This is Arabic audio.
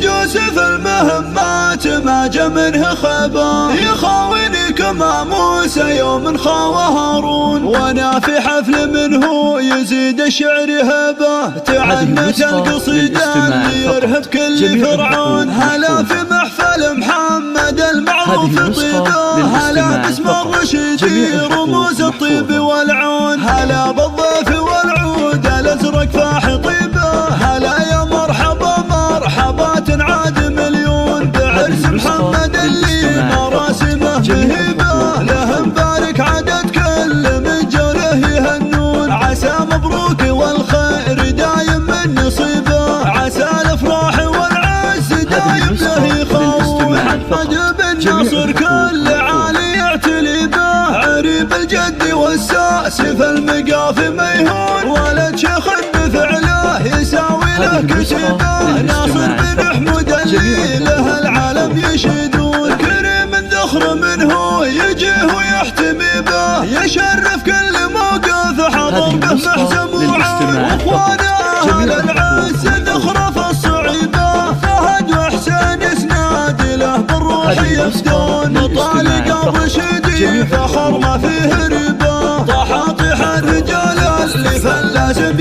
يوسف المهمات ما جا منه خبا، يخاوني كما موسى يوم خاوى هارون، وانا في حفل منه يزيد الشعر هبه، تعنت القصيدة ليرهب كل فرعون. هلا في محفل محمد المعروف طيبه، هلا باسم الرشيد رموز الطيب والعون، هلا بالضيف والعود الازرق فاح طيبه، هلا يا مرحبا مرحبا تنعاد مليون، بعرس محمد اللي مراسمه مهيبه، له مبارك عدد كل من جوله يهنون، عسى مبروك والخير دايم من نصيبه، عسى الافراح والعز دايم له يخون، محمد بن ناصر كل عالي يعتلي به، عريب الجد والساس في المقافي ميهون، ولد شيخ بفعله يساوي له كتبه، ناصر بن حمود اللي له العالم يشهدون، كريم ذخر منه يجيه ويحتمي به، يشرف كل موقف حضر به محزم وعون، واخوانه اهل العز ذخر في الصعيبه، فهد وحسين اسناد له بالروح يفدون، طالق الرشيدي فخر ما فيه ربا، طاح طيح الرجال اللي فلازم